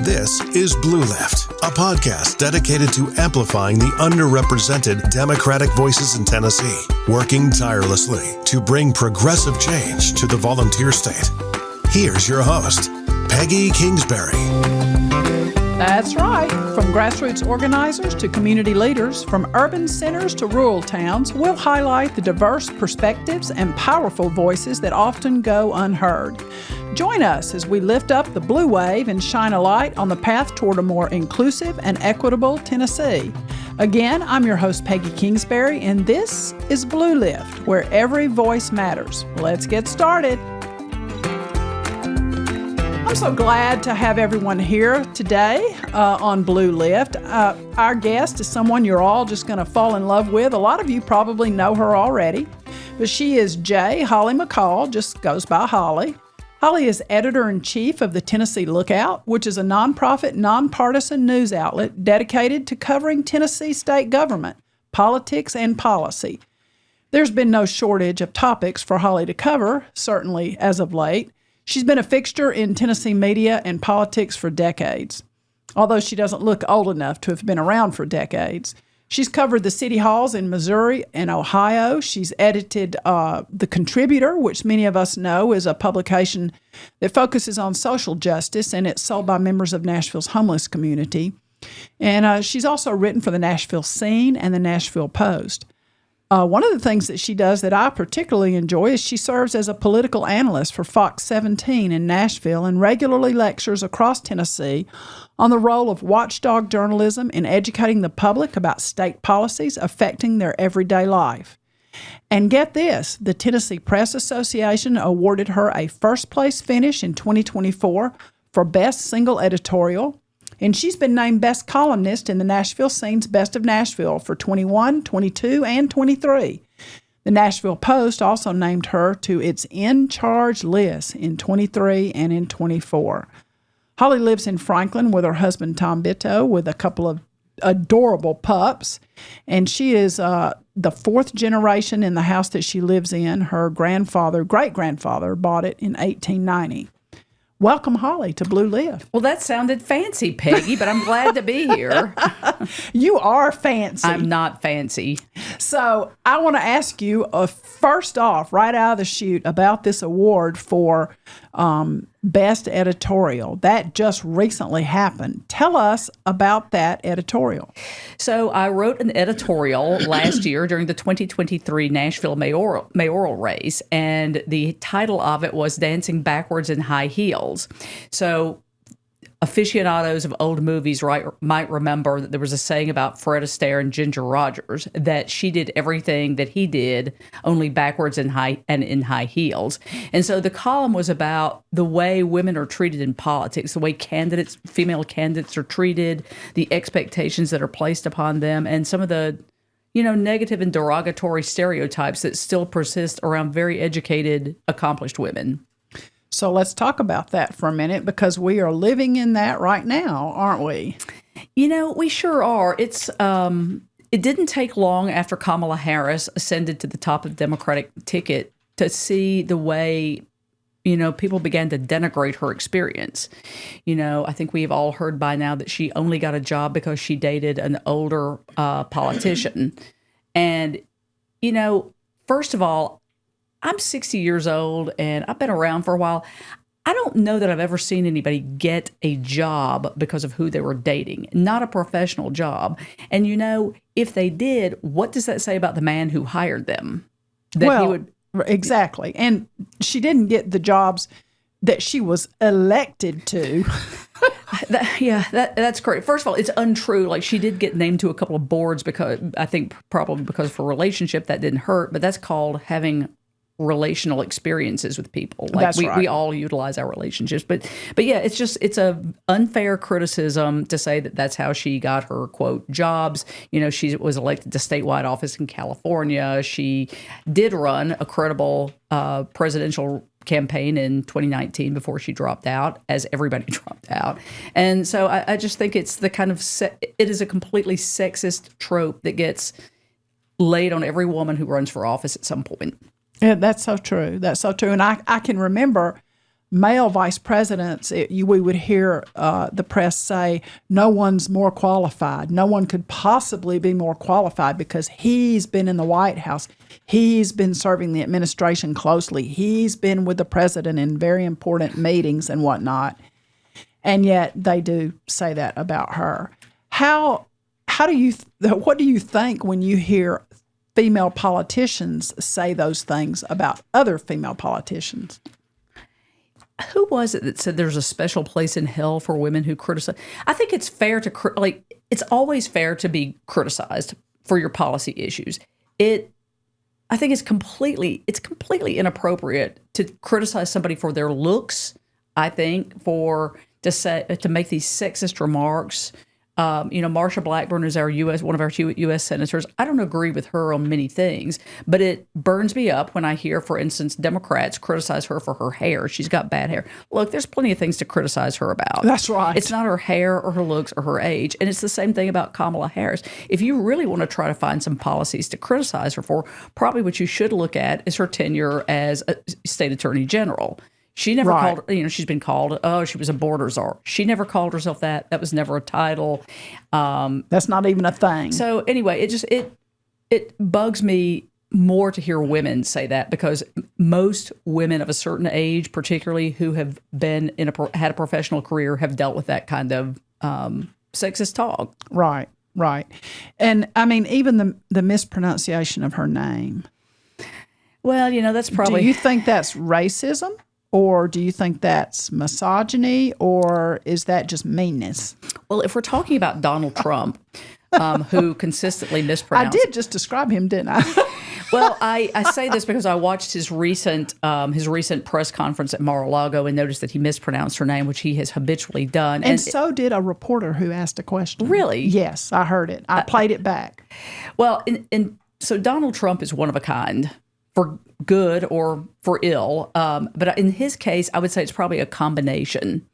This is Blue Lift, a podcast dedicated to amplifying the underrepresented Democratic voices in Tennessee, working tirelessly to bring progressive change to the volunteer state. Here's your host, Peggy Kingsbury. That's right. From grassroots organizers to community leaders, from urban centers to rural towns, we'll highlight the diverse perspectives and powerful voices that often go unheard. Join us as we lift up the blue wave and shine a light on the path toward a more inclusive and equitable Tennessee. Again, I'm your host, Peggy Kingsbury, and this is Blue Lift, where every voice matters. Let's get started. I'm so glad to have everyone here today on Blue Lift. Our guest is someone you're all just going to fall in love with. A lot of you probably know her already, but she is Holly McCall, just goes by Holly. Holly is editor-in-chief of the Tennessee Lookout, which is a nonprofit, nonpartisan news outlet dedicated to covering Tennessee state government, politics, and policy. There's been no shortage of topics for Holly to cover, certainly as of late. She's been a fixture in Tennessee media and politics for decades, although she doesn't look old enough to have been around for decades. She's covered the city halls in Missouri and Ohio. She's edited The Contributor, which many of us know is a publication that focuses on social justice, and it's sold by members of Nashville's homeless community. And she's also written for the Nashville Scene and the Nashville Post. One of the things that she does that I particularly enjoy is she serves as a political analyst for Fox 17 in Nashville and regularly lectures across Tennessee on the role of watchdog journalism in educating the public about state policies affecting their everyday life. And get this, the Tennessee Press Association awarded her a first-place finish in 2024 for Best Single Editorial, and she's been named Best Columnist in the Nashville Scene's Best of Nashville for 21, 22, and 23. The Nashville Post also named her to its In Charge list in 23 and in 24. Holly lives in Franklin with her husband, Tom Bitto, with a couple of adorable pups, and she is the fourth generation in the house that she lives in. Her great-grandfather, bought it in 1890. Welcome, Holly, to Blue Lift. Well, that sounded fancy, Peggy, but I'm glad to be here. You are fancy. I'm not fancy. So I want to ask you, first off, right out of the chute, about this award for Best Editorial. That just recently happened. Tell us about that editorial. So I wrote an editorial last year during the 2023 Nashville mayoral race, and the title of it was Dancing Backwards in High Heels. So aficionados of old movies might remember that there was a saying about Fred Astaire and Ginger Rogers that she did everything that he did, only backwards in high heels. And so the column was about the way women are treated in politics, the way female candidates are treated, the expectations that are placed upon them, and some of the negative and derogatory stereotypes that still persist around very educated, accomplished women. So let's talk about that for a minute, because we are living in that right now, aren't we? We sure are. It didn't take long after Kamala Harris ascended to the top of the Democratic ticket to see the way, people began to denigrate her experience. I think we've all heard by now that she only got a job because she dated an older politician. And, first of all, I'm 60 years old and I've been around for a while. I don't know that I've ever seen anybody get a job because of who they were dating, not a professional job. And, if they did, what does that say about the man who hired them? Exactly. And she didn't get the jobs that she was elected to. That's correct. First of all, it's untrue. Like, she did get named to a couple of boards probably because of her relationship that didn't hurt, but that's called having relational experiences with people. Like, that's right. We all utilize our relationships, but yeah, it's a unfair criticism to say that that's how she got her quote jobs. She was elected to statewide office in California. She did run a credible presidential campaign in 2019 before she dropped out, as everybody dropped out. And so I just think it's the kind of it is a completely sexist trope that gets laid on every woman who runs for office at some point. Yeah, that's so true. That's so true. And I can remember male vice presidents, we would hear the press say, no one's more qualified. No one could possibly be more qualified because he's been in the White House. He's been serving the administration closely. He's been with the president in very important meetings and whatnot. And yet they do say that about her. What do you think when you hear female politicians say those things about other female politicians? Who was it that said there's a special place in hell for women who criticize? I think it's fair to it's always fair to be criticized for your policy issues. I think it's completely inappropriate to criticize somebody for their looks. I think to make these sexist remarks. Marsha Blackburn is one of our U.S. senators. I don't agree with her on many things, but it burns me up when I hear, for instance, Democrats criticize her for her hair. She's got bad hair. Look, there's plenty of things to criticize her about. That's right. It's not her hair or her looks or her age. And it's the same thing about Kamala Harris. If you really want to try to find some policies to criticize her for, probably what you should look at is her tenure as a state attorney general. She never called, she's been called, she was a border czar. She never called herself that. That was never a title. That's not even a thing. So anyway, it bugs me more to hear women say that, because most women of a certain age, particularly who have been had a professional career, have dealt with that kind of sexist talk. Right. And I mean, even the mispronunciation of her name. Well, that's probably. Do you think that's racism? Or do you think that's misogyny, or is that just meanness? Well, if we're talking about Donald Trump, who consistently mispronounced. I did just describe him, didn't I? Well, I say this because I watched his recent press conference at Mar-a-Lago and noticed that he mispronounced her name, which he has habitually done. And so did a reporter who asked a question. Really? Yes, I heard it. I played it back. Well, so Donald Trump is one of a kind, for good or for ill. But in his case, I would say it's probably a combination.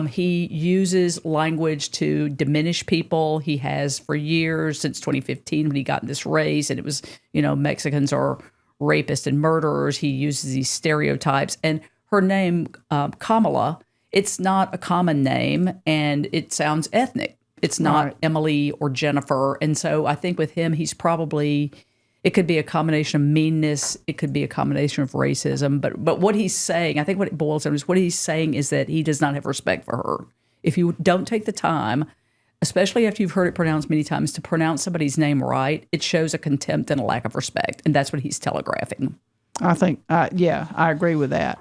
He uses language to diminish people. He has for years, since 2015 when he got in this race, and it was, Mexicans are rapists and murderers. He uses these stereotypes. And her name, Kamala, it's not a common name, and it sounds ethnic. It's not Emily or Jennifer. And so I think with him, he's probably... It could be a combination of meanness. It could be a combination of racism. But what he's saying, I think what it boils down to is what he's saying is that he does not have respect for her. If you don't take the time, especially after you've heard it pronounced many times, to pronounce somebody's name right, it shows a contempt and a lack of respect. And that's what he's telegraphing. I think, I agree with that.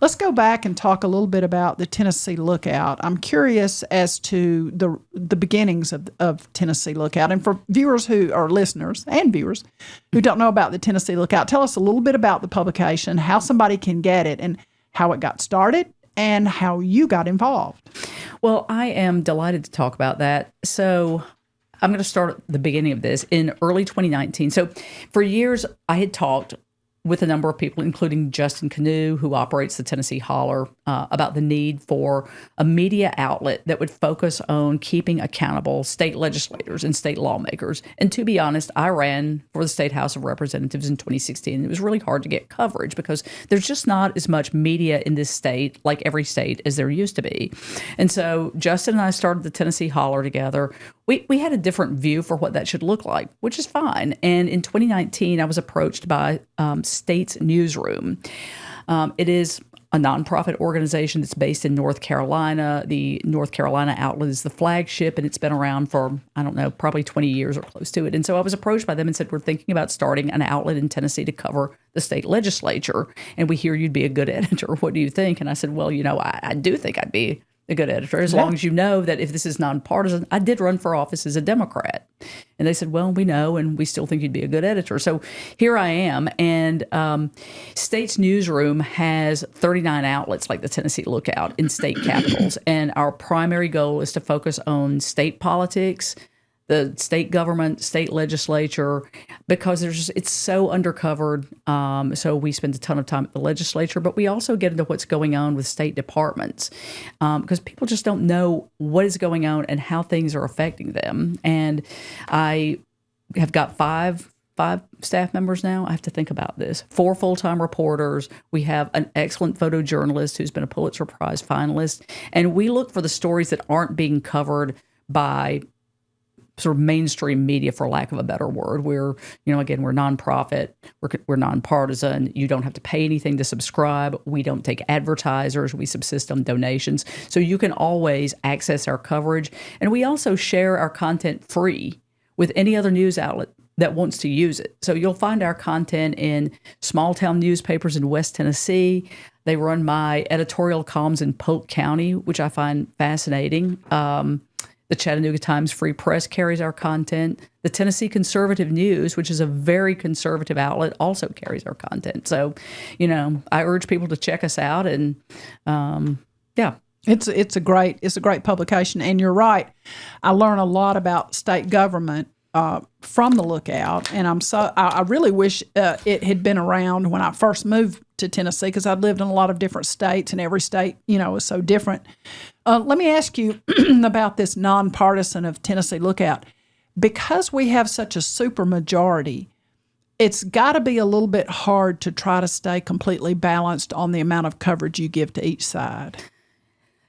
Let's go back and talk a little bit about the Tennessee Lookout. I'm curious as to the beginnings of Tennessee Lookout. And for viewers who are listeners and viewers who don't know about the Tennessee Lookout, tell us a little bit about the publication, how somebody can get it, and how it got started, and how you got involved. Well, I am delighted to talk about that. So I'm going to start at the beginning of this in early 2019. So for years, I had talked with a number of people, including Justin Canoe, who operates the Tennessee Holler, about the need for a media outlet that would focus on keeping accountable state legislators and state lawmakers. And to be honest, I ran for the State House of Representatives in 2016. It was really hard to get coverage because there's just not as much media in this state, like every state, as there used to be. And so Justin and I started the Tennessee Holler together. We had a different view for what that should look like, which is fine. And in 2019, I was approached by State's Newsroom. It is a nonprofit organization that's based in North Carolina. The North Carolina outlet is the flagship, and it's been around for, I don't know, probably 20 years or close to it. And so I was approached by them and said, we're thinking about starting an outlet in Tennessee to cover the state legislature, and we hear you'd be a good editor. What do you think? And I said, well, I do think I'd be a good editor, as long as you know that if this is nonpartisan. I did run for office as a Democrat. And they said, well, we know, and we still think you'd be a good editor. So here I am. And State's Newsroom has 39 outlets like the Tennessee Lookout in state capitals. And our primary goal is to focus on state politics, the state government, state legislature, because it's so undercovered. So we spend a ton of time at the legislature, but we also get into what's going on with state departments, because people just don't know what is going on and how things are affecting them. And I have got five 5 staff members now. I have to think about this. 4 full-time reporters. We have an excellent photojournalist who's been a Pulitzer Prize finalist. And we look for the stories that aren't being covered by sort of mainstream media, for lack of a better word. We're, again, we're nonprofit, we're nonpartisan. You don't have to pay anything to subscribe. We don't take advertisers. We subsist on donations. So you can always access our coverage. And we also share our content free with any other news outlet that wants to use it. So you'll find our content in small town newspapers in West Tennessee. They run my editorial columns in Polk County, which I find fascinating. The Chattanooga Times Free Press carries our content. The Tennessee Conservative News, which is a very conservative outlet, also carries our content. So, I urge people to check us out. And it's a great publication. And you're right. I learn a lot about state government from the Lookout, and I really wish it had been around when I first moved to Tennessee, because I'd lived in a lot of different states, and every state, is so different. Let me ask you about this nonpartisan of Tennessee Lookout. Because we have such a supermajority, it's got to be a little bit hard to try to stay completely balanced on the amount of coverage you give to each side.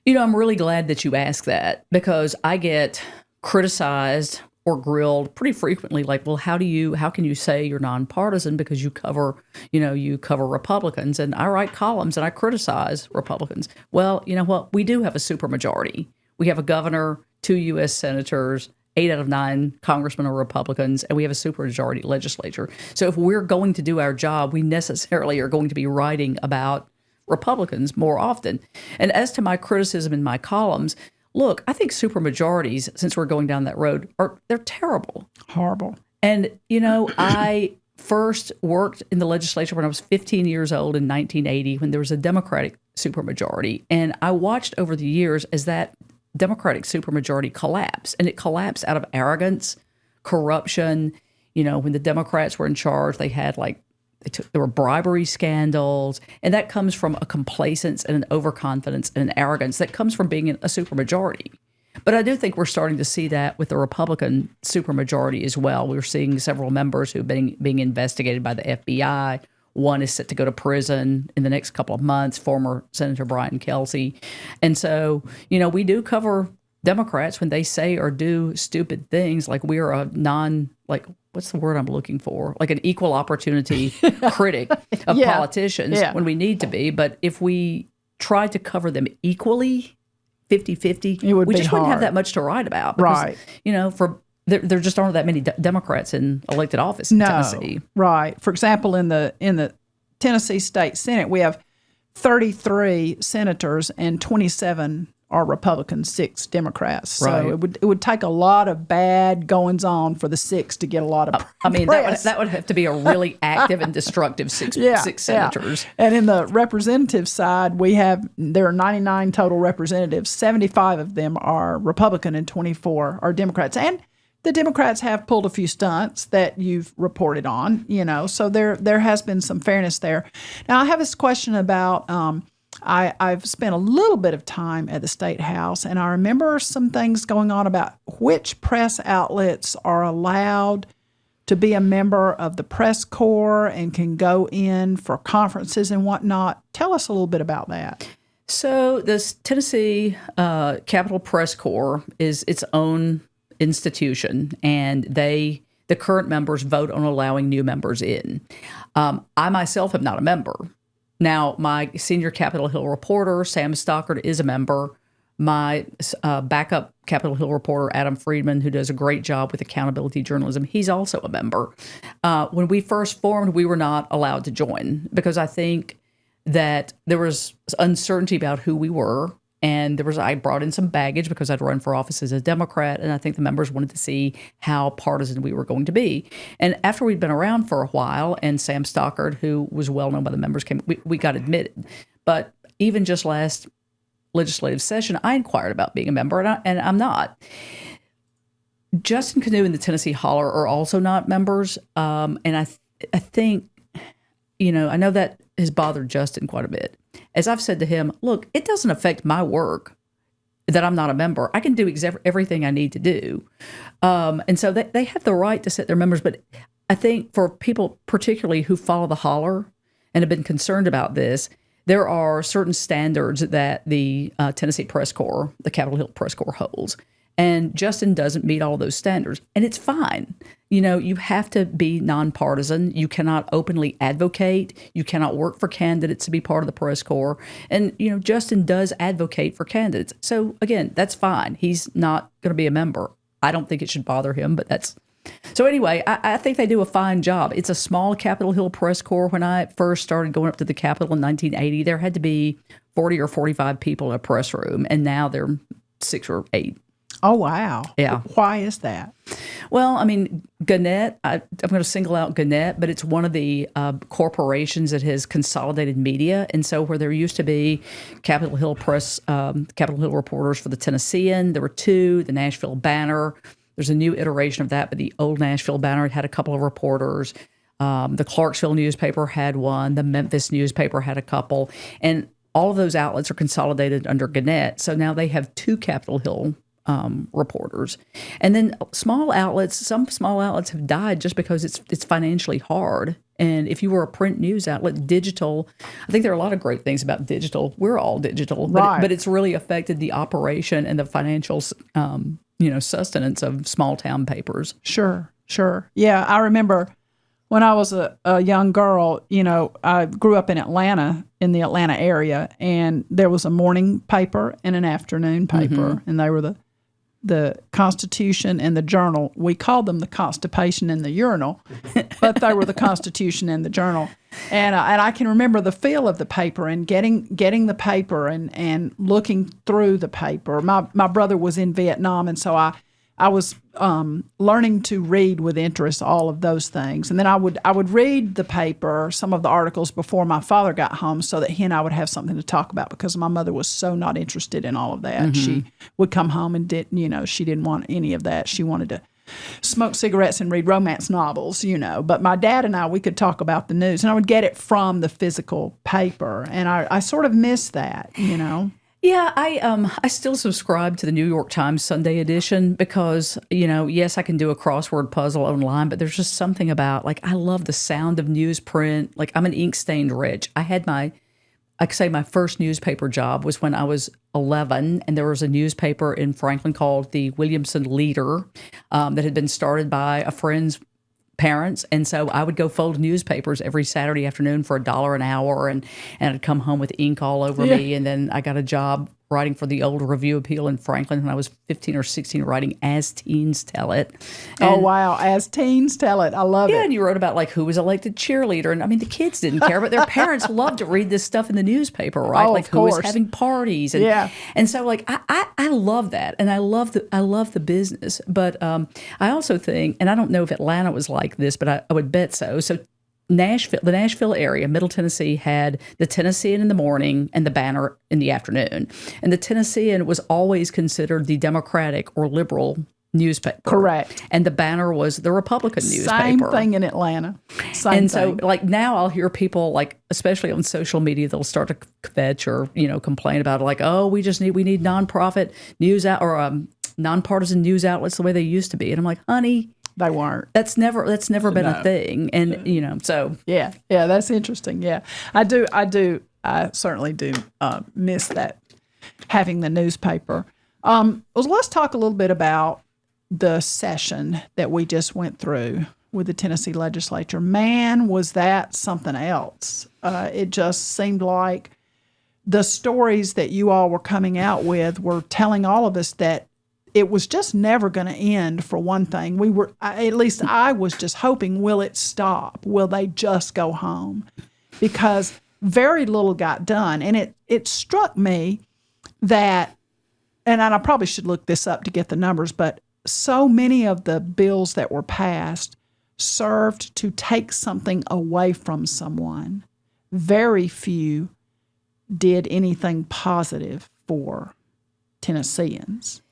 I'm really glad that you asked that, because I get criticized or grilled pretty frequently, like, well, how can you say you're nonpartisan because you cover Republicans, and I write columns and I criticize Republicans. Well, you know what? We do have a supermajority. We have a governor, 2 U.S. senators, 8 out of 9 congressmen are Republicans, and we have a supermajority legislature. So if we're going to do our job, we necessarily are going to be writing about Republicans more often. And as to my criticism in my columns, look, I think supermajorities, since we're going down that road, they're terrible. Horrible. And, I first worked in the legislature when I was 15 years old in 1980, when there was a Democratic supermajority. And I watched over the years as that Democratic supermajority collapsed. And it collapsed out of arrogance, corruption. When the Democrats were in charge, they had there were bribery scandals, and that comes from a complacence and an overconfidence and an arrogance that comes from being a supermajority. But I do think we're starting to see that with the Republican supermajority as well. We're seeing several members who've been being investigated by the FBI. One is set to go to prison in the next couple of months, former Senator Brian Kelsey. And so, we do cover Democrats when they say or do stupid things, like we are what's the word I'm looking for? Like an equal opportunity critic of politicians when we need to be. But if we try to cover them equally, 50-50, we just wouldn't have that much to write about. Because, right. There just aren't that many Democrats in elected office in Tennessee. Right. For example, in the Tennessee State Senate, we have 33 senators and 27 are Republicans, 6 Democrats. So right. it would take a lot of bad goings on for the 6 to get a lot of press. I mean, that would have to be a really active and destructive six senators. Yeah. And in the representative side, there are 99 total representatives. 75 of them are Republican and 24 are Democrats. And the Democrats have pulled a few stunts that you've reported on, so there has been some fairness there. Now, I have this question about I've spent a little bit of time at the State House, and I remember some things going on about which press outlets are allowed to be a member of the press corps and can go in for conferences and whatnot. Tell us a little bit about that. So this Tennessee Capitol Press Corps is its own institution, and the current members vote on allowing new members in. I myself am not a member. Now, my senior Capitol Hill reporter, Sam Stockard, is a member. My backup Capitol Hill reporter, Adam Friedman, who does a great job with accountability journalism, he's also a member. When we first formed, we were not allowed to join because I think that there was uncertainty about who we were. And I brought in some baggage because I'd run for office as a Democrat, and I think the members wanted to see how partisan we were going to be. And after we'd been around for a while, and Sam Stockard, who was well known by the members, came, we got admitted. But even just last legislative session, I inquired about being a member, and I'm not. Justin Canoe and the Tennessee Holler are also not members, and I think, I know that has bothered Justin quite a bit. As I've said to him, look, it doesn't affect my work that I'm not a member. I can do everything I need to do. And so they have the right to set their members, but I think for people particularly who follow the holler and have been concerned about this, there are certain standards that the Tennessee Press Corps, the Capitol Hill Press Corps holds. And Justin doesn't meet all those standards. And it's fine. You have to be nonpartisan. You cannot openly advocate. You cannot work for candidates to be part of the press corps. And, Justin does advocate for candidates. So, again, that's fine. He's not going to be a member. I don't think it should bother him, but that's... So anyway, I think they do a fine job. It's a small Capitol Hill press corps. When I first started going up to the Capitol in 1980, there had to be 40 or 45 people in a press room, and now there are 6 or 8. Oh, wow. Yeah. Why is that? Well, I mean, Gannett, I'm going to single out Gannett, but it's one of the corporations that has consolidated media. And so where there used to be Capitol Hill reporters for the Tennessean, there were 2, the Nashville Banner. There's a new iteration of that, but the old Nashville Banner had a couple of reporters. The Clarksville newspaper had one. The Memphis newspaper had a couple. And all of those outlets are consolidated under Gannett. So now they have 2 Capitol Hill reporters. And then some small outlets have died just because it's financially hard. And if you were a print news outlet, digital, I think there are a lot of great things about digital. We're all digital, Right. but it's really affected the operation and the financial, sustenance of small town papers. Sure. Yeah, I remember when I was a young girl, I grew up in Atlanta, in the Atlanta area, and there was a morning paper and an afternoon paper, and they were the Constitution and the Journal. We called them the Constipation and the Urinal, but they were the Constitution and the Journal. And I can remember the feel of the paper and getting the paper and looking through the paper. My brother was in Vietnam, and so I was learning to read with interest all of those things. And then I would read the paper, some of the articles before my father got home so that he and I would have something to talk about because my mother was so not interested in all of that. She would come home and she didn't want any of that. She wanted to smoke cigarettes and read romance novels, But my dad and we could talk about the news, and I would get it from the physical paper. And I sort of miss that, Yeah, I still subscribe to the New York Times Sunday edition because, yes, I can do a crossword puzzle online, but there's just something about, I love the sound of newsprint. I'm an ink-stained rich. I had my first newspaper job was when I was 11, and there was a newspaper in Franklin called the Williamson Leader that had been started by a friend's parents. And so I would go fold newspapers every Saturday afternoon for $1 an hour, and I'd come home with ink all over me. And then I got a job writing for the old Review Appeal in Franklin when I was 15 or 16, writing As Teens Tell It. And, oh, wow. As Teens Tell It. I love it. Yeah, and you wrote about who was elected cheerleader. And I mean, the kids didn't care, but their parents loved to read this stuff in the newspaper, right? Oh, who was having parties. And, and so I love that. And I love the business. But I also think, and I don't know if Atlanta was like this, but I would bet so. So the Nashville area, Middle Tennessee, had the Tennessean in the morning and the Banner in the afternoon. And the Tennessean was always considered the Democratic or liberal newspaper. Correct. And the Banner was the Republican newspaper. Same thing in Atlanta. And so now I'll hear people especially on social media, they'll start to kvetch or, complain about we need nonprofit news or nonpartisan news outlets the way they used to be. And I'm like, honey, they weren't. That's never been a thing. And, so. Yeah, that's interesting. Yeah, I certainly do miss that, having the newspaper. Let's talk a little bit about the session that we just went through with the Tennessee legislature. Man, was that something else. It just seemed like the stories that you all were coming out with were telling all of us that it was just never going to end, for one thing. At least I was just hoping, will it stop? Will they just go home? Because very little got done. And it struck me that, and I probably should look this up to get the numbers, but so many of the bills that were passed served to take something away from someone. Very few did anything positive for Tennesseans.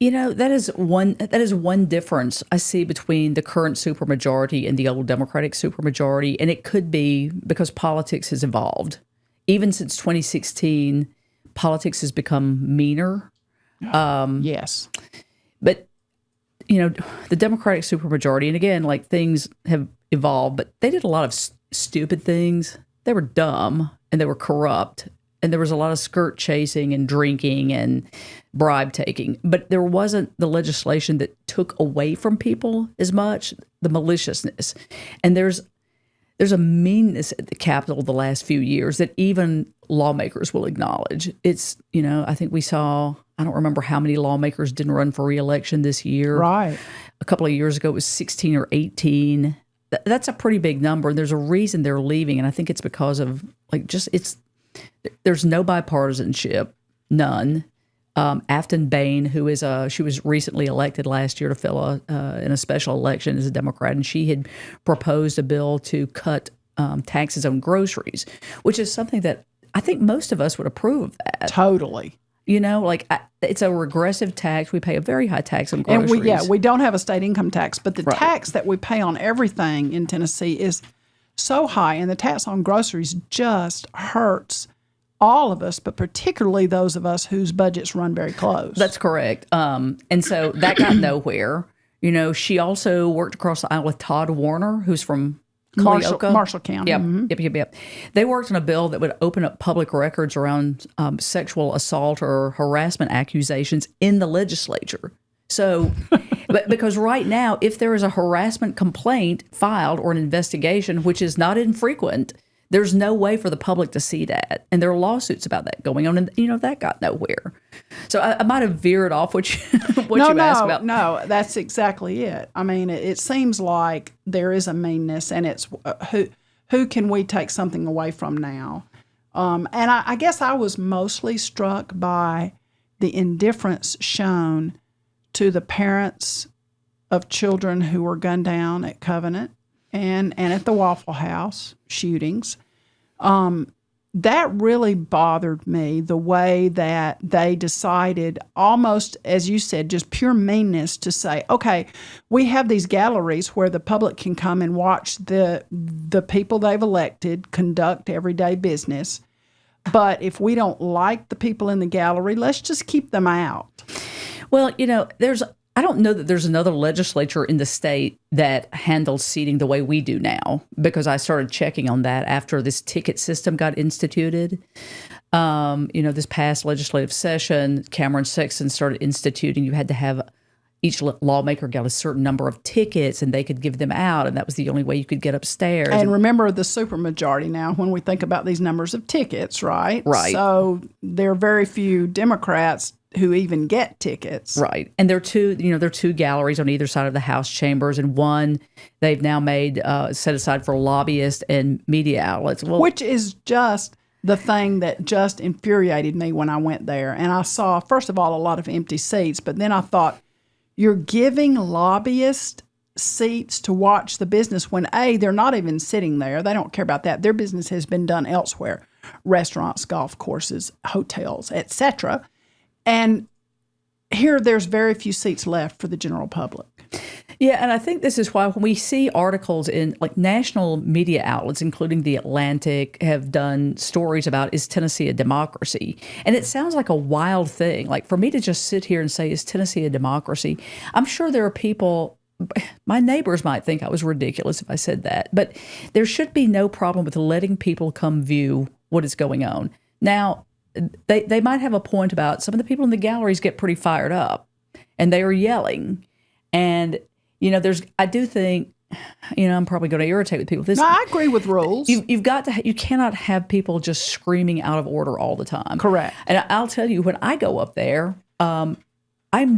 That is one difference I see between the current supermajority and the old Democratic supermajority, and it could be because politics has evolved. Even since 2016, politics has become meaner. Yes. But the Democratic supermajority, and again, like things have evolved, but they did a lot of stupid things. They were dumb and they were corrupt, and there was a lot of skirt chasing and drinking and bribe taking. But there wasn't the legislation that took away from people as much, the maliciousness. And there's a meanness at the Capitol the last few years that even lawmakers will acknowledge. It's, I think we saw, I don't remember how many lawmakers didn't run for re-election this year. Right. A couple of years ago, it was 16 or 18. That's a pretty big number. And there's a reason they're leaving. And I think it's because of there's no bipartisanship, none. Afton Bain, she was recently elected last year to fill in a special election as a Democrat, and she had proposed a bill to cut taxes on groceries, which is something that I think most of us would approve of that. Totally. It's a regressive tax. We pay a very high tax on groceries. And we don't have a state income tax, but the tax that we pay on everything in Tennessee is so high, and the tax on groceries just hurts all of us, but particularly those of us whose budgets run very close. That's correct. And so that got nowhere. She also worked across the aisle with Todd Warner, who's from Marshall County. Yep, Mm-hmm. yep. They worked on a bill that would open up public records around sexual assault or harassment accusations in the legislature. So, because right now, if there is a harassment complaint filed or an investigation, which is not infrequent, there's no way for the public to see that. And there are lawsuits about that going on, and that got nowhere. So I might have veered off what you asked about. No, that's exactly it. I mean, it seems like there is a meanness, and it's who can we take something away from now? And I guess I was mostly struck by the indifference shown to the parents of children who were gunned down at Covenant and at the Waffle House shootings. That really bothered me, the way that they decided, almost, as you said, just pure meanness to say, okay, we have these galleries where the public can come and watch the people they've elected conduct everyday business. But if we don't like the people in the gallery, let's just keep them out. Well, I don't know that there's another legislature in the state that handles seating the way we do now, because I started checking on that after this ticket system got instituted. This past legislative session, Cameron Sexton started instituting, you had to have each lawmaker got a certain number of tickets and they could give them out, and that was the only way you could get upstairs. And remember the supermajority now when we think about these numbers of tickets, right? Right. So there are very few Democrats who even get tickets. Right. And there are two galleries on either side of the House chambers, and one they've now made set aside for lobbyists and media outlets. Well, which is just the thing that just infuriated me when I went there. And I saw, first of all, a lot of empty seats, but then I thought, you're giving lobbyists seats to watch the business when, A, they're not even sitting there. They don't care about that. Their business has been done elsewhere, restaurants, golf courses, hotels, etc. And here there's very few seats left for the general public. Yeah, and I think this is why when we see articles in national media outlets, including The Atlantic, have done stories about, is Tennessee a democracy? And it sounds like a wild thing. Like, for me to just sit here and say, is Tennessee a democracy? I'm sure there are people, my neighbors might think I was ridiculous if I said that, but there should be no problem with letting people come view what is going on. Now, they might have a point about some of the people in the galleries get pretty fired up and they are yelling. And, I do think, I'm probably going to irritate with people. No, I agree with rules. You cannot have people just screaming out of order all the time. Correct. And I'll tell you, when I go up there, I'm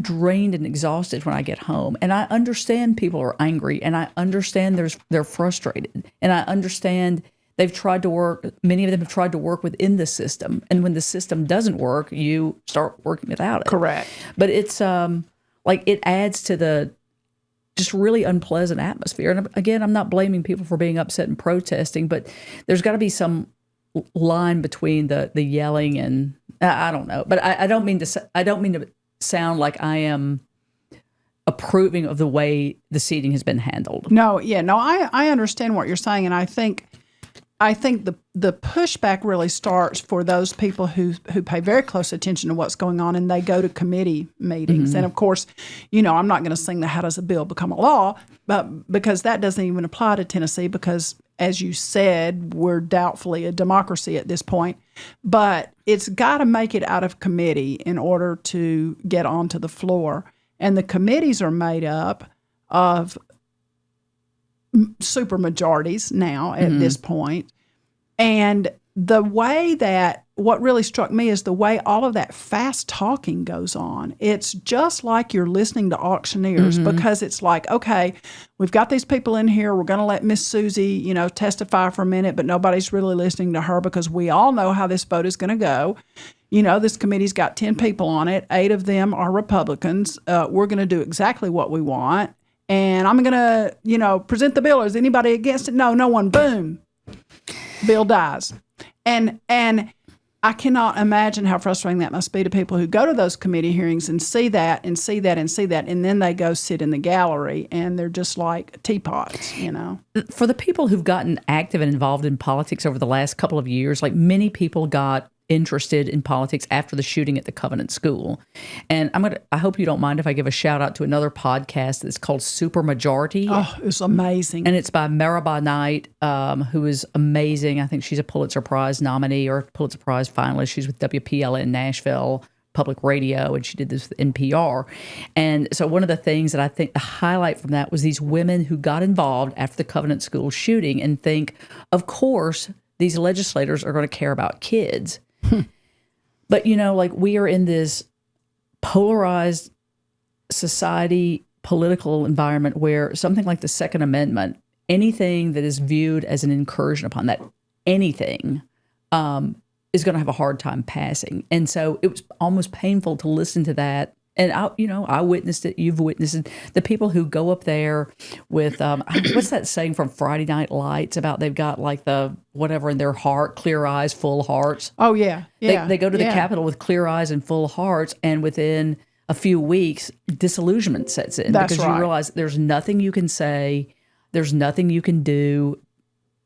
drained and exhausted when I get home. And I understand people are angry, and I understand they're frustrated. And I understand many of them have tried to work within the system. And when the system doesn't work, you start working without it. Correct. But it's it adds to the just really unpleasant atmosphere. And again, I'm not blaming people for being upset and protesting, but there's got to be some line between the yelling and I don't know. But I don't mean to sound like I am approving of the way the seating has been handled. No, I understand what you're saying, and I think I think the pushback really starts for those people who pay very close attention to what's going on, and they go to committee meetings. And of course, I'm not going to sing the "How does a bill become a law?" but because that doesn't even apply to Tennessee, because as you said, we're doubtfully a democracy at this point. But it's got to make it out of committee in order to get onto the floor, and the committees are made up of super majorities now at this point. And the way that, what really struck me is the way all of that fast talking goes on. It's just like you're listening to auctioneers, because it's like, okay, we've got these people in here. We're going to let Miss Susie, testify for a minute, but nobody's really listening to her because we all know how this vote is going to go. This committee's got 10 people on it. 8 of them are Republicans. We're going to do exactly what we want. And I'm going to, present the bill. Is anybody against it? No one. Boom. Bill dies. And I cannot imagine how frustrating that must be to people who go to those committee hearings and see that and see that and see that. And then they go sit in the gallery and they're just like teapots, For the people who've gotten active and involved in politics over the last couple of years, like many people got interested in politics after the shooting at the Covenant School. And I hope you don't mind if I give a shout out to another podcast that's called Super Majority. Oh, it's amazing. And it's by Maraba Knight, who is amazing. I think she's a Pulitzer Prize nominee or Pulitzer Prize finalist. She's with WPLN in Nashville Public Radio, and she did this with NPR. And so one of the things that I think the highlight from that was these women who got involved after the Covenant School shooting and think, of course, these legislators are going to care about kids. But, we are in this polarized society, political environment where something like the Second Amendment, anything that is viewed as an incursion upon that, anything, is going to have a hard time passing. And so it was almost painful to listen to that. And I witnessed it. You've witnessed it. The people who go up there with what's that saying from Friday Night Lights about they've got like the whatever in their heart, clear eyes, full hearts. Oh yeah. They go to the Capitol with clear eyes and full hearts, and within a few weeks, disillusionment sets in. That's because right. You realize there's nothing you can say, there's nothing you can do.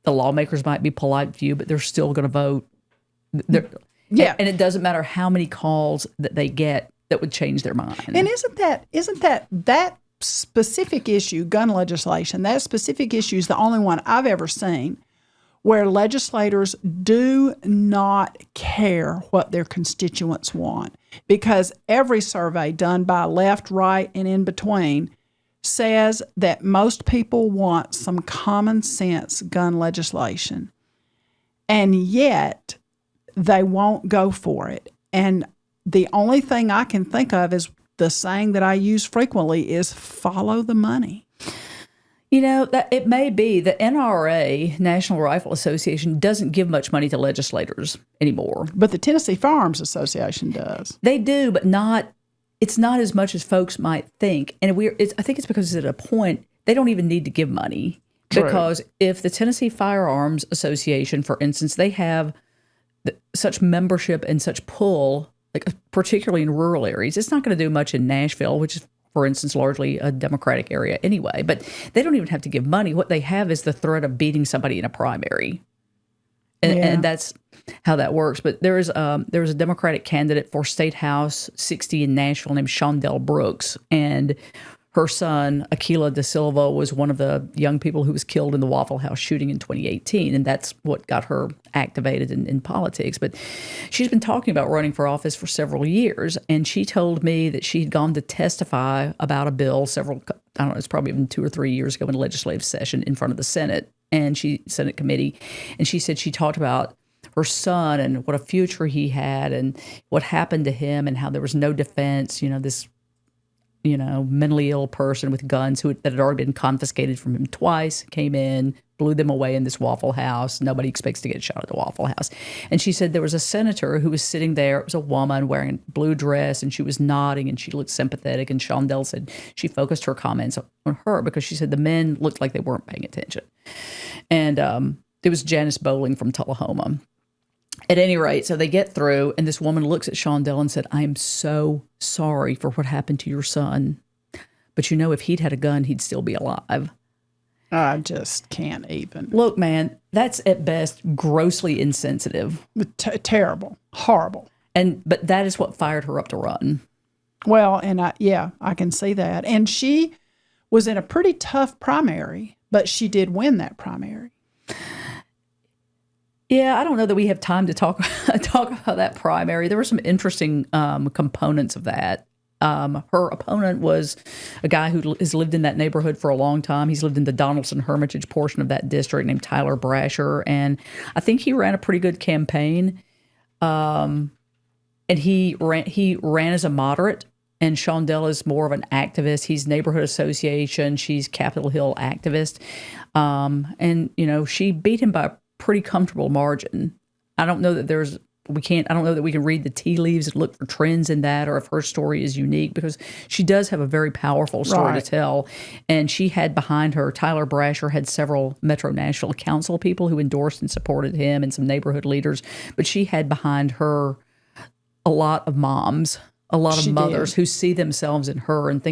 The lawmakers might be polite to you, but they're still going to vote. And it doesn't matter how many calls that they get that would change their mind. And isn't that specific issue, gun legislation, that specific issue is the only one I've ever seen where legislators do not care what their constituents want, because every survey done by left, right, and in between says that most people want some common sense gun legislation, and yet they won't go for it. And the only thing I can think of is the saying that I use frequently is follow the money. That it may be the NRA, National Rifle Association, doesn't give much money to legislators anymore. But the Tennessee Firearms Association does. They do, but it's not as much as folks might think. And I think it's because at a point, they don't even need to give money. True. Because if the Tennessee Firearms Association, for instance, they have such membership and such pull, like particularly in rural areas. It's not going to do much in Nashville, which is, for instance, largely a Democratic area anyway. But they don't even have to give money. What they have is the threat of beating somebody in a primary. And that's how that works. But there was a Democratic candidate for State House 60 in Nashville named Shondell Brooks. And her son, Aquila Da Silva, was one of the young people who was killed in the Waffle House shooting in 2018. And that's what got her activated in politics. But she's been talking about running for office for several years. And she told me that she had gone to testify about a bill it's probably even 2 or 3 years ago in a legislative session in front of the Senate Senate committee. And she said she talked about her son and what a future he had and what happened to him and how there was no defense, this mentally ill person with guns that had already been confiscated from him twice, came in, blew them away in this Waffle House. Nobody expects to get shot at the Waffle House. And she said there was a senator who was sitting there. It was a woman wearing a blue dress, and she was nodding, and she looked sympathetic. And Shondell said she focused her comments on her because she said the men looked like they weren't paying attention. And it was Janice Bowling from Tullahoma. At any rate, so they get through, and this woman looks at Shondell and said, I am so sorry for what happened to your son. But if he'd had a gun, he'd still be alive. I just can't even. Look, man, that's at best grossly insensitive. Terrible. Horrible. But that is what fired her up to run. Well, and I can see that. And she was in a pretty tough primary, but she did win that primary. Yeah, I don't know that we have time to talk about that primary. There were some interesting components of that. Her opponent was a guy who has lived in that neighborhood for a long time. He's lived in the Donaldson Hermitage portion of that district, named Tyler Brasher, and I think he ran a pretty good campaign. And he ran as a moderate, and Shondell is more of an activist. He's neighborhood association. She's Capitol Hill activist. And she beat him by a pretty comfortable margin. I don't know that I don't know that we can read the tea leaves and look for trends in that, or if her story is unique, because she does have a very powerful story to tell. And she had behind her, Tyler Brasher had several Metro Nashville council people who endorsed and supported him, and some neighborhood leaders. But she had behind her a lot of moms, a lot of mothers who see themselves in her and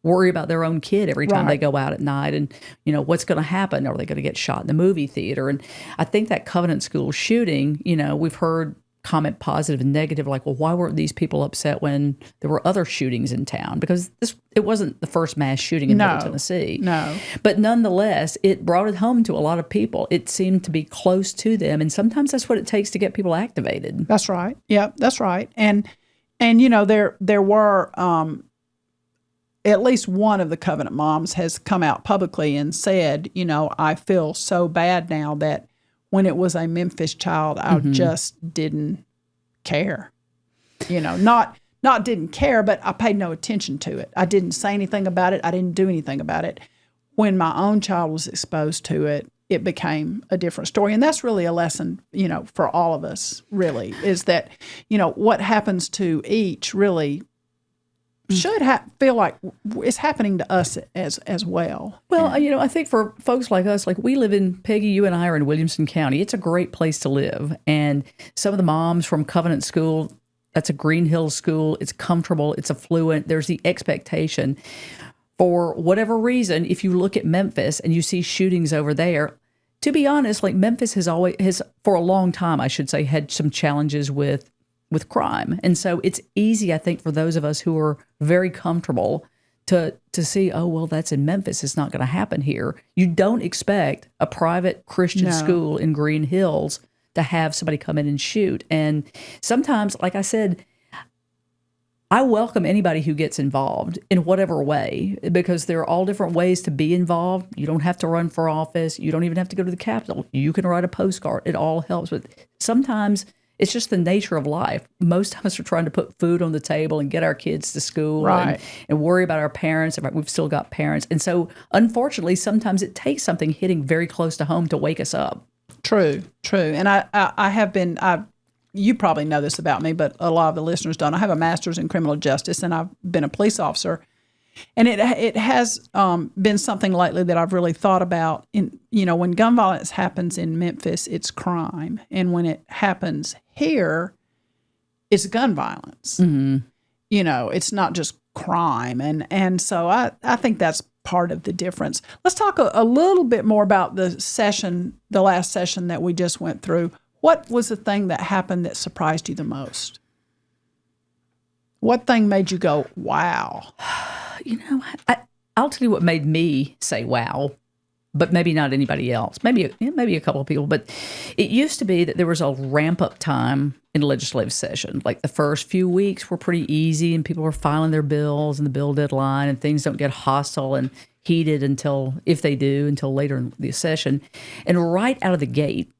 worry about their own kid every time they go out at night. And, what's going to happen? Are they going to get shot in the movie theater? And I think that Covenant School shooting, we've heard comment positive and negative, like, well, why weren't these people upset when there were other shootings in town? Because it wasn't the first mass shooting in Middle Tennessee. No. But nonetheless, it brought it home to a lot of people. It seemed to be close to them. And sometimes that's what it takes to get people activated. That's right. Yep, that's right. And there were at least one of the Covenant moms has come out publicly and said, I feel so bad now that when it was a Memphis child, I just didn't care. Not didn't care, but I paid no attention to it. I didn't say anything about it. I didn't do anything about it. When my own child was exposed to it, it became a different story. And that's really a lesson, for all of us, really, is that, what happens to each really should feel like it's happening to us as well. Well, I think for folks like us, like we live in, Peggy, you and I are in Williamson County. It's a great place to live. And some of the moms from Covenant School, that's a Green Hills school. It's comfortable. It's affluent. There's the expectation. For whatever reason, if you look at Memphis and you see shootings over there, to be honest, like Memphis has for a long time, I should say, had some challenges with crime. And so it's easy, I think, for those of us who are very comfortable to see, oh, well, that's in Memphis. It's not going to happen here. You don't expect a private Christian school in Green Hills to have somebody come in and shoot. And sometimes, like I said, I welcome anybody who gets involved in whatever way, because there are all different ways to be involved. You don't have to run for office. You don't even have to go to the Capitol. You can write a postcard. It all helps. But sometimes it's just the nature of life. Most of us are trying to put food on the table and get our kids to school and worry about our parents. We've still got parents. And so, unfortunately, sometimes it takes something hitting very close to home to wake us up. True. And I have been, you probably know this about me, but a lot of the listeners don't. I have a master's in criminal justice, and I've been a police officer. And it has been something lately that I've really thought about. When gun violence happens in Memphis, it's crime. And when it happens here, it's gun violence. Mm-hmm. It's not just crime. And so I think that's part of the difference. Let's talk a little bit more about the last session that we just went through. What was the thing that happened that surprised you the most? What thing made you go, wow? I'll tell you what made me say wow, but maybe not anybody else. Maybe a couple of people. But it used to be that there was a ramp-up time in legislative session. Like the first few weeks were pretty easy, and people were filing their bills and the bill deadline, and things don't get hostile and heated until later in the session. And right out of the gate,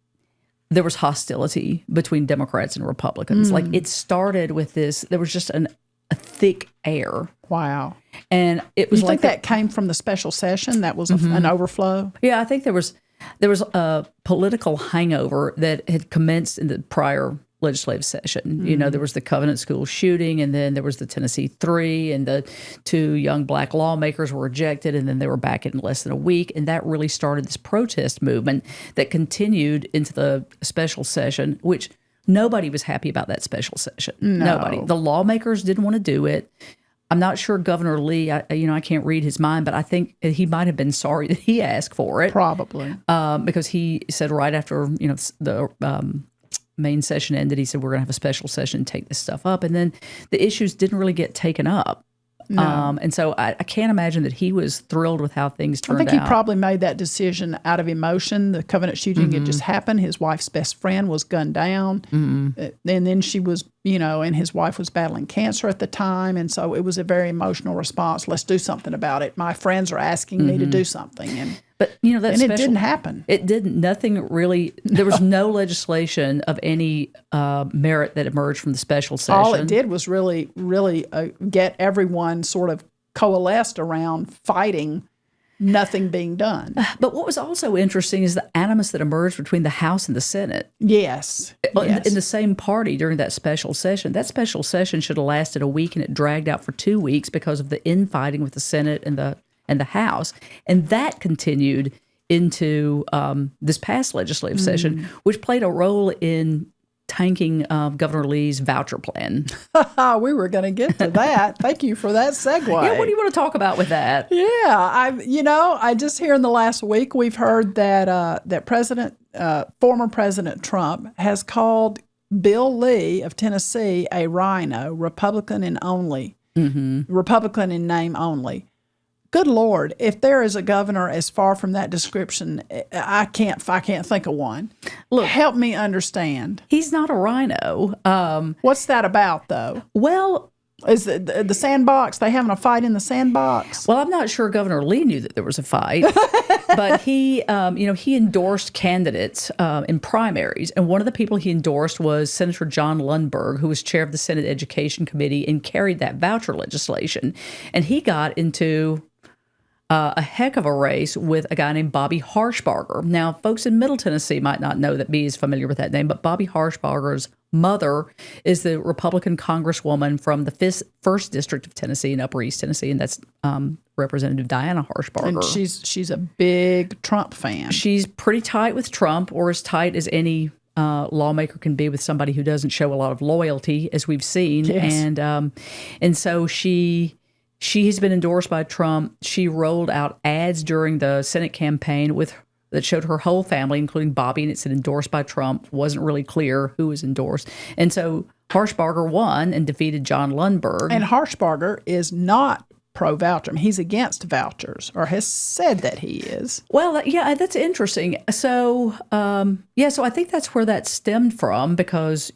there was hostility between Democrats and Republicans. Like it started with this, there was just a thick air. Wow. And it was think that came from the special session? That was an overflow? Yeah, I think there was a political hangover that had commenced in the prior legislative session. Mm-hmm. There was the Covenant School shooting, and then there was the Tennessee 3, and the 2 young black lawmakers were ejected, and then they were back in less than a week. And that really started this protest movement that continued into the special session, which nobody was happy about that special session. No. Nobody. The lawmakers didn't want to do it. I'm not sure Governor Lee, I can't read his mind, but I think he might have been sorry that he asked for it. Probably. Because he said right after, the main session ended, he said, we're going to have a special session and take this stuff up. And then the issues didn't really get taken up. No. And so I can't imagine that he was thrilled with how things turned out. I think he probably made that decision out of emotion. The Covenant shooting had just happened. His wife's best friend was gunned down. And then she was, and his wife was battling cancer at the time. And so it was a very emotional response. Let's do something about it. My friends are asking me to do something. But, it didn't happen. It didn't. Nothing really. There was no legislation of any merit that emerged from the special session. All it did was really, really get everyone sort of coalesced around fighting nothing being done. But what was also interesting is the animus that emerged between the House and the Senate. Yes. In the same party during that special session. That special session should have lasted a week, and it dragged out for 2 weeks because of the infighting with the Senate and the House. And that continued into this past legislative session, which played a role in tanking Governor Lee's voucher plan. We were going to get to that. Thank you for that segue. Yeah, what do you want to talk about with that? Yeah, I just here in the last week we've heard that former President Trump has called Bill Lee of Tennessee a RINO, Republican in name only. Good Lord, if there is a governor as far from that description, I can't think of one. Look, help me understand. He's not a RINO. What's that about, though? Well, is the sandbox? They having a fight in the sandbox? Well, I'm not sure Governor Lee knew that there was a fight, but he endorsed candidates in primaries, and one of the people he endorsed was Senator John Lundberg, who was chair of the Senate Education Committee and carried that voucher legislation, and he got into a heck of a race with a guy named Bobby Harshbarger. Now, folks in Middle Tennessee might not know that B is familiar with that name, but Bobby Harshbarger's mother is the Republican congresswoman from the 1st District of Tennessee in Upper East Tennessee, and that's Representative Diana Harshbarger. And she's a big Trump fan. She's pretty tight with Trump, or as tight as any lawmaker can be with somebody who doesn't show a lot of loyalty, as we've seen. Yes. And so she has been endorsed by Trump. She rolled out ads during the Senate campaign that showed her whole family, including Bobby, and it said endorsed by Trump. Wasn't really clear who was endorsed. And so Harshbarger won and defeated John Lundberg. And Harshbarger is not pro-voucher. He's against vouchers, or has said that he is. Well, yeah, that's interesting. So, so I think that's where that stemmed from because,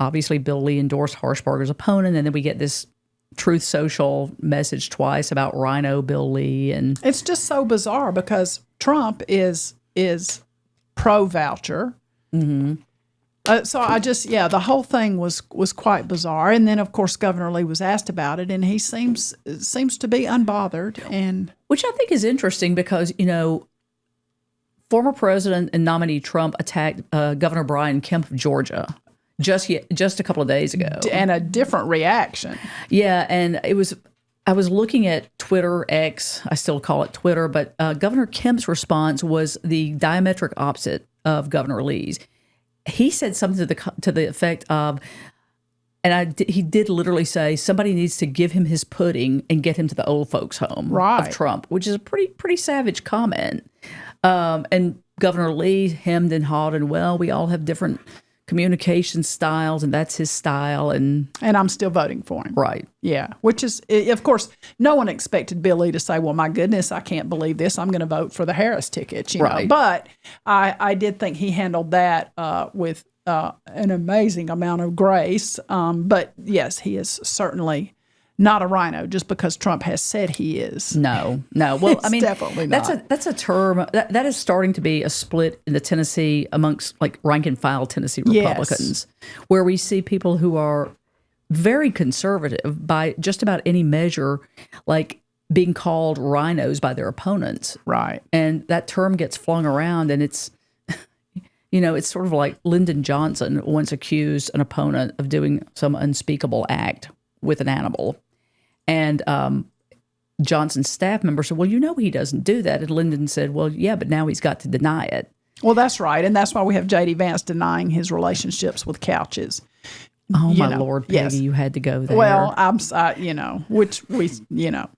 obviously Bill Lee endorsed Harshbarger's opponent, and then we get this Truth Social message twice about RINO Bill Lee, and it's just so bizarre because Trump is pro-voucher. So the whole thing was quite bizarre. And then of course Governor Lee was asked about it, and he seems to be unbothered, and which I think is interesting because former President and nominee Trump attacked Governor Brian Kemp of Georgia just a couple of days ago. And a different reaction. Yeah, and I was looking at Twitter, X, I still call it Twitter, but Governor Kemp's response was the diametric opposite of Governor Lee's. He said something to the effect of, and he did literally say, somebody needs to give him his pudding and get him to the old folks home of Trump, which is a pretty savage comment. And Governor Lee hemmed and hawed, and well, we all have different communication styles, and that's his style, and I'm still voting for him. Right. Yeah, which is, of course, no one expected Bill Lee to say, well, my goodness, I can't believe this. I'm going to vote for the Harris ticket, know. But I did think he handled that with an amazing amount of grace. But yes, he is certainly not a RINO just because Trump has said he is. No. Well, I mean, definitely not. That's a term that is starting to be a split in the Tennessee amongst like rank and file Tennessee Republicans, where we see people who are very conservative by just about any measure, like being called RINOs by their opponents. Right. And that term gets flung around, and it's, it's sort of like Lyndon Johnson once accused an opponent of doing some unspeakable act with an animal. And Johnson's staff member said, well, he doesn't do that. And Lyndon said, well, yeah, but now he's got to deny it. Well, that's right. And that's why we have J.D. Vance denying his relationships with couches. Oh, my Lord, Peggy, yes. you had to go there. Well, which we,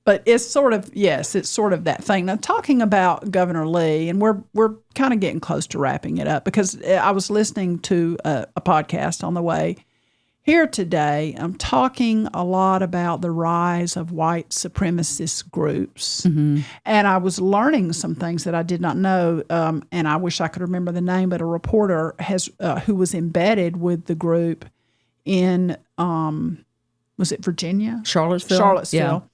but it's sort of, it's sort of that thing. Now, talking about Governor Lee, and we're kind of getting close to wrapping it up, because I was listening to a podcast on the way here today. I'm talking a lot about the rise of white supremacist groups. Mm-hmm. And I was learning some things that I did not know, and I wish I could remember the name, but a reporter who was embedded with the group in, was it Virginia? Charlottesville.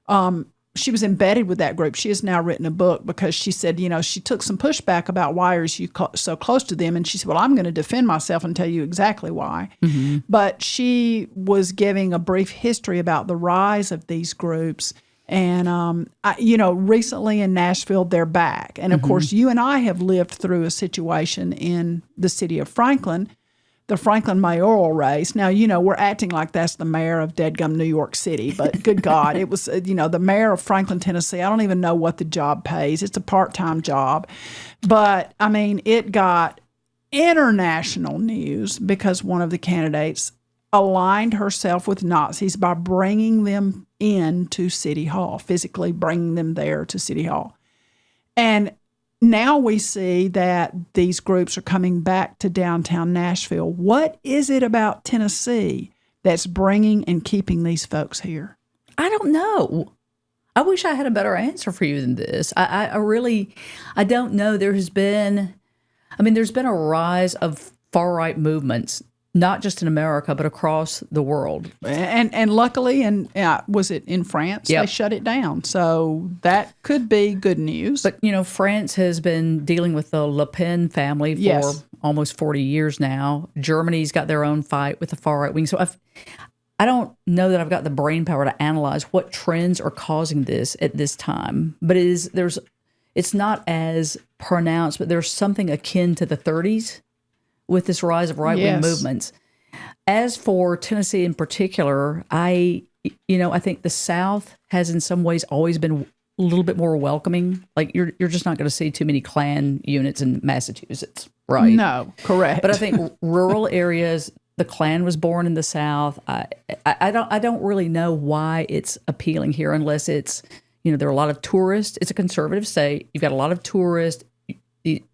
Yeah. She was embedded with that group. She has now written a book, because she said, she took some pushback about why are you so close to them. And she said, well, I'm going to defend myself and tell you exactly why. Mm-hmm. But she was giving a brief history about the rise of these groups. And, recently in Nashville, they're back. And, of course, you and I have lived through a situation in the city of Franklin, the Franklin mayoral race. Now, we're acting like that's the mayor of deadgum New York City, but good God, it was, the mayor of Franklin, Tennessee. I don't even know what the job pays. It's a part-time job. But, it got international news because one of the candidates aligned herself with Nazis by bringing them into City Hall, physically bringing them there to City Hall. And now we see that these groups are coming back to downtown Nashville. What is it about Tennessee that's bringing and keeping these folks here? I don't know. I wish I had a better answer for you than this. I don't know. There's been a rise of far-right movements, not just in America, but across the world. And luckily, was it in France? Yep. They shut it down. So that could be good news. But, France has been dealing with the Le Pen family for almost 40 years now. Germany's got their own fight with the far-right wing. So I don't know that I've got the brain power to analyze what trends are causing this at this time. But it's not as pronounced, but there's something akin to the 30s. With this rise of right-wing movements. As for Tennessee in particular, I think the South has in some ways always been a little bit more welcoming. Like you're just not going to see too many Klan units in Massachusetts, right? No, correct. But I think rural areas, the Klan was born in the South. I don't really know why it's appealing here unless it's, there are a lot of tourists. It's a conservative state. You've got a lot of tourists.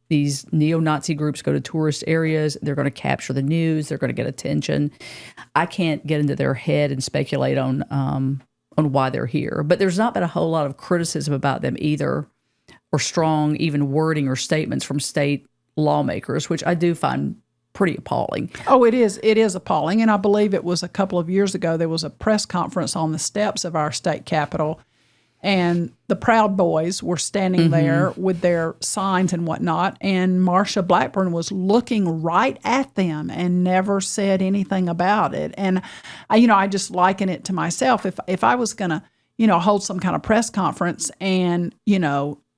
These neo-Nazi groups go to tourist areas. They're going to capture the news. They're going to get attention. I can't get into their head and speculate on why they're here. But there's not been a whole lot of criticism about them either, or strong even wording or statements from state lawmakers, which I do find pretty appalling. Oh, it is. It is appalling. And I believe it was a couple of years ago, there was a press conference on the steps of our state capitol. And the Proud Boys were standing there with their signs and whatnot. And Marsha Blackburn was looking right at them and never said anything about it. And, I just liken it to myself. If I was going to, hold some kind of press conference and,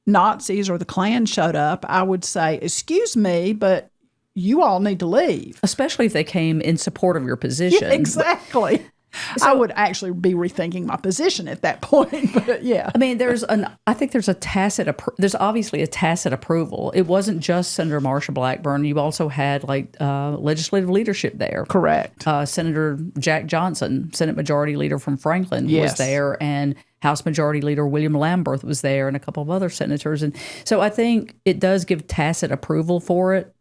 Nazis or the Klan showed up, I would say, excuse me, but you all need to leave. Especially if they came in support of your position. Yeah, exactly. So, I would actually be rethinking my position at that point, but yeah. I think there's there's obviously a tacit approval. It wasn't just Senator Marsha Blackburn. You also had legislative leadership there. Correct. Senator Jack Johnson, Senate Majority Leader from Franklin, was there, and House Majority Leader William Lamberth was there, and a couple of other senators. And so I think it does give tacit approval for it.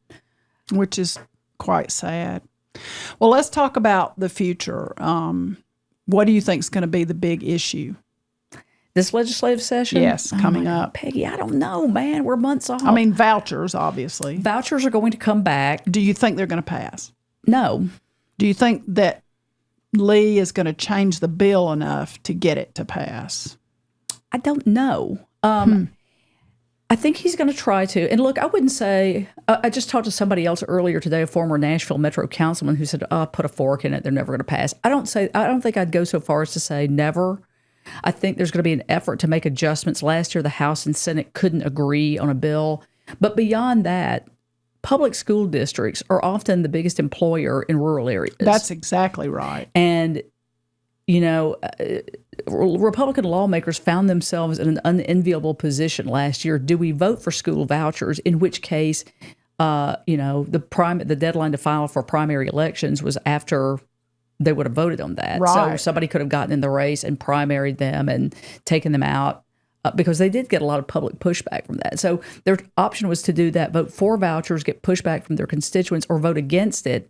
Which is quite sad. Well, let's talk about the future. What do you think is going to be the big issue? This legislative session? Yes, coming up. Peggy, I don't know, man. We're months off. Vouchers, obviously. Vouchers are going to come back. Do you think they're going to pass? No. Do you think that Lee is going to change the bill enough to get it to pass? I don't know. I think he's going to try to. And look, I wouldn't say, I just talked to somebody else earlier today, a former Nashville Metro councilman, who said, put a fork in it. They're never going to pass. I don't think I'd go so far as to say never. I think there's going to be an effort to make adjustments. Last year, the House and Senate couldn't agree on a bill. But beyond that, public school districts are often the biggest employer in rural areas. That's exactly right. And, Republican lawmakers found themselves in an unenviable position last year. Do we vote for school vouchers? In which case, the deadline to file for primary elections was after they would have voted on that. So Right. somebody could have gotten in the race and primaried them and taken them out because they did get a lot of public pushback from that. So their option was to do that, vote for vouchers, get pushback from their constituents, or vote against it,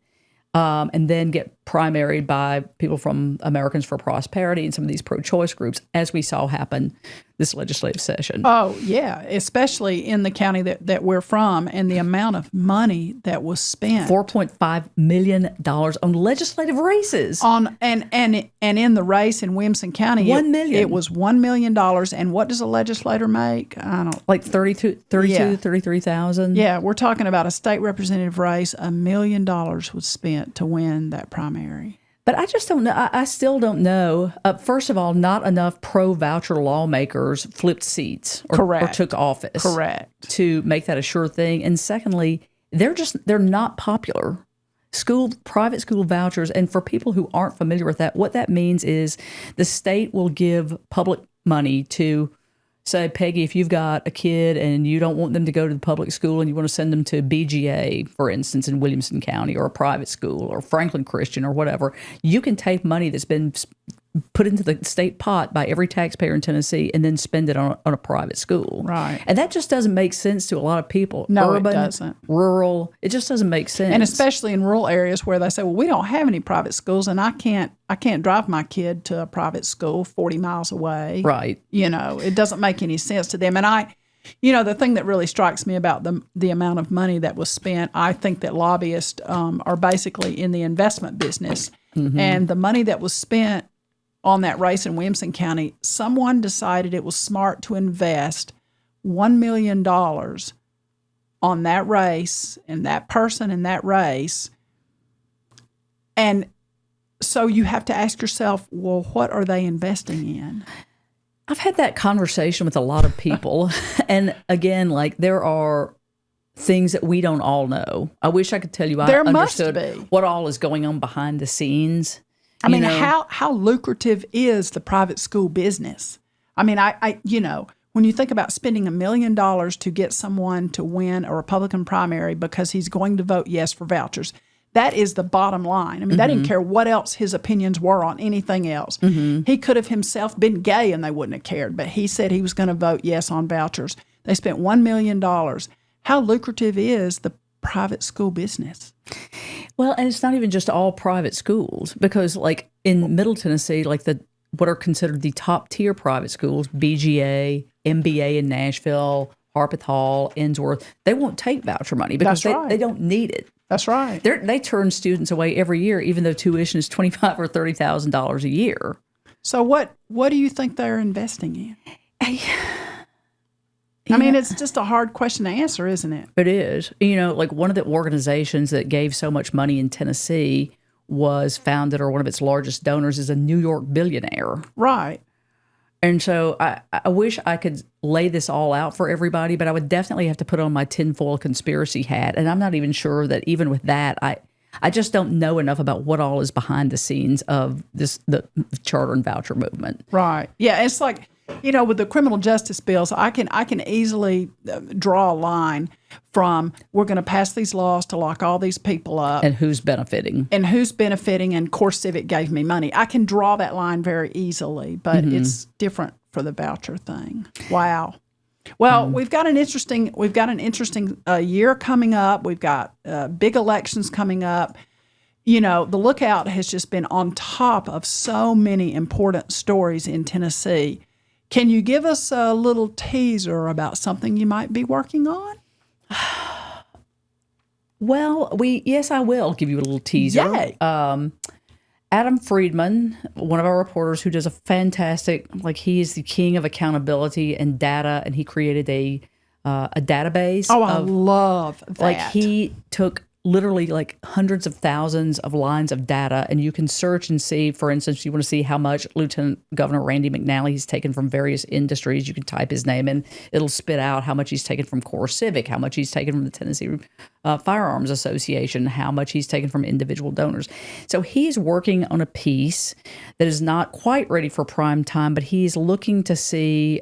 and then get primaried by people from Americans for Prosperity and some of these pro-choice groups, as we saw happen this legislative session. Oh, yeah, especially in the county that we're from, and the amount of money that was spent. $4.5 million on legislative races. And in the race in Williamson County, $1 million. It was $1 million. And what does a legislator make? I don't. Like 33,000. Yeah, we're talking about a state representative race. $1 million was spent to win that primary. But I just don't know. I still don't know. First of all, not enough pro-voucher lawmakers flipped seats or took office. Correct. To make that a sure thing. And secondly, they're not popular. Private school vouchers, and for people who aren't familiar with that, what that means is the state will give public money to, say, Peggy, if you've got a kid and you don't want them to go to the public school and you want to send them to BGA, for instance, in Williamson County, or a private school, or Franklin Christian, or whatever, you can take money that's been put into the state pot by every taxpayer in Tennessee and then spend it on a private school. Right. And that just doesn't make sense to a lot of people. No, Urban, it doesn't. Rural, it just doesn't make sense. And especially in rural areas where they say, well, we don't have any private schools, and I can't drive my kid to a private school 40 miles away. Right. It doesn't make any sense to them. And the thing that really strikes me about the amount of money that was spent, I think that lobbyists are basically in the investment business. Mm-hmm. And the money that was spent on that race in Williamson County, someone decided it was smart to invest $1 million on that race and that person in that race. And so you have to ask yourself, well, what are they investing in? I've had that conversation with a lot of people. And again, like, there are things that we don't all know. I wish I could tell you I understood what all is going on behind the scenes. I mean, how lucrative is the private school business? I mean, when you think about spending $1 million to get someone to win a Republican primary because he's going to vote yes for vouchers, that is the bottom line. I mean, they didn't care what else his opinions were on anything else. Mm-hmm. He could have himself been gay and they wouldn't have cared, but he said he was going to vote yes on vouchers. They spent $1 million. How lucrative is the private school business? Well, and it's not even just all private schools, because like in Middle Tennessee, like what are considered the top tier private schools, BGA, MBA in Nashville, Harpeth Hall, Ensworth, they won't take voucher money because they don't need it. That's right. They turn students away every year, even though tuition is $25,000 or $30,000 a year. So what do you think they're investing in? I mean, it's just a hard question to answer, isn't it? It is. Like one of the organizations that gave so much money in Tennessee was founded, or one of its largest donors is a New York billionaire. Right. And so I wish I could lay this all out for everybody, but I would definitely have to put on my tinfoil conspiracy hat. And I'm not even sure that even with that, I just don't know enough about what all is behind the scenes of the charter and voucher movement. Right. Yeah, it's like, with the criminal justice bills, I can easily draw a line from we're going to pass these laws to lock all these people up. And who's benefiting. And Core Civic gave me money. I can draw that line very easily, but it's different for the voucher thing. Wow. Well, we've got an interesting year coming up. We've got big elections coming up. The Lookout has just been on top of so many important stories in Tennessee. Can you give us a little teaser about something you might be working on? Well, yes, I will give you a little teaser. Yay. Adam Friedman, one of our reporters who does a fantastic, he is the king of accountability and data, and he created a database. Oh, I love that. He took literally hundreds of thousands of lines of data, and you can search and see, for instance, you want to see how much Lieutenant Governor Randy McNally has taken from various industries. You can type his name in. It'll spit out how much he's taken from Core Civic, how much he's taken from the Tennessee Firearms Association, how much he's taken from individual donors. So he's working on a piece that is not quite ready for prime time, but he's looking to see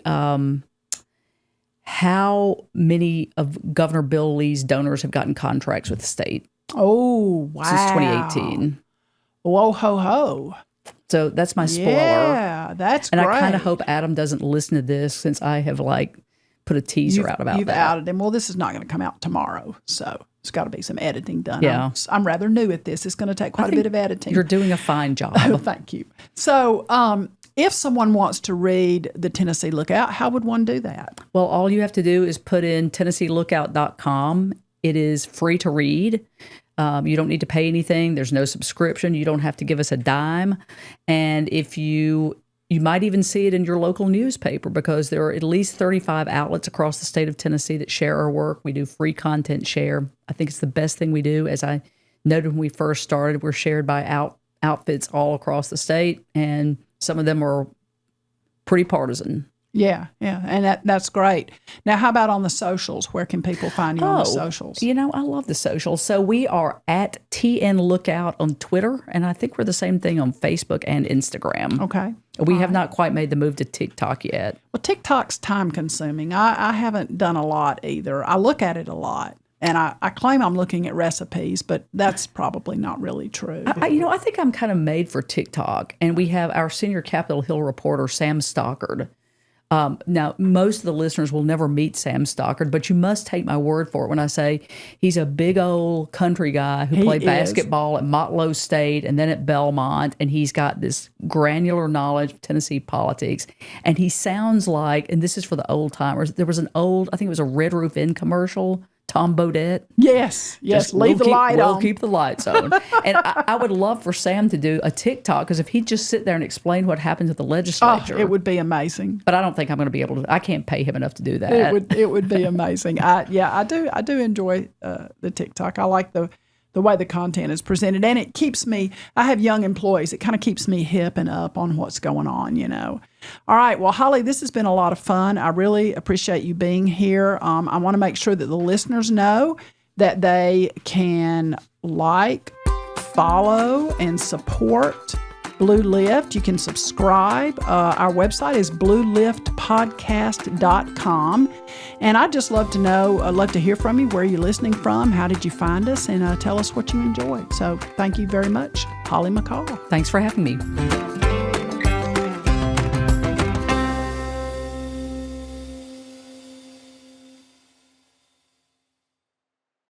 how many of Governor Bill Lee's donors have gotten contracts with the state. Oh, wow. Since 2018. Whoa, ho, ho. So that's my spoiler. Yeah, that's and great. I kind of hope Adam doesn't listen to this since I have put a teaser out about you've that. outed him. Well, this is not going to come out tomorrow, so it's got to be some editing done. Yeah. I'm rather new at this. It's going to take quite a bit of editing. You're doing a fine job. Thank you. So, if someone wants to read the Tennessee Lookout, how would one do that? Well, all you have to do is put in TennesseeLookout.com. It is free to read. You don't need to pay anything. There's no subscription. You don't have to give us a dime. And if you might even see it in your local newspaper, because there are at least 35 outlets across the state of Tennessee that share our work. We do free content share. I think it's the best thing we do. As I noted when we first started, we're shared by outfits all across the state, and some of them are pretty partisan. Yeah, and that's great. Now, how about on the socials? Where can people find you on the socials? I love the socials. So we are at TN Lookout on Twitter, and I think we're the same thing on Facebook and Instagram. Okay. We have not quite made the move to TikTok yet. Well, TikTok's time-consuming. I haven't done a lot either. I look at it a lot, and I claim I'm looking at recipes, but that's probably not really true. I think I'm kind of made for TikTok, and we have our senior Capitol Hill reporter, Sam Stockard. Now, most of the listeners will never meet Sam Stockard, but you must take my word for it when I say he's a big old country guy who played basketball at Motlow State and then at Belmont, and he's got this granular knowledge of Tennessee politics. And he sounds like, and this is for the old timers, there was I think it was a Red Roof Inn commercial, Tom Bodette. Yes, leave the light on. We'll keep the lights on. And I would love for Sam to do a TikTok, because if he'd just sit there and explain what happens at the legislature. It would be amazing. But I don't think I'm going to be able to. I can't pay him enough to do that. It would be amazing. I do enjoy the TikTok. I like the way the content is presented, and it keeps me. I have young employees. It kind of keeps me hip and up on what's going on. All right. Well, Holly, this has been a lot of fun. I really appreciate you being here. I want to make sure that the listeners know that they can follow, and support Blue Lift. You can subscribe. Our website is blueliftpodcast.com. And I'd just love to love to hear from you. Where are you listening from? How did you find us? And tell us what you enjoyed. So thank you very much, Holly McCall. Thanks for having me.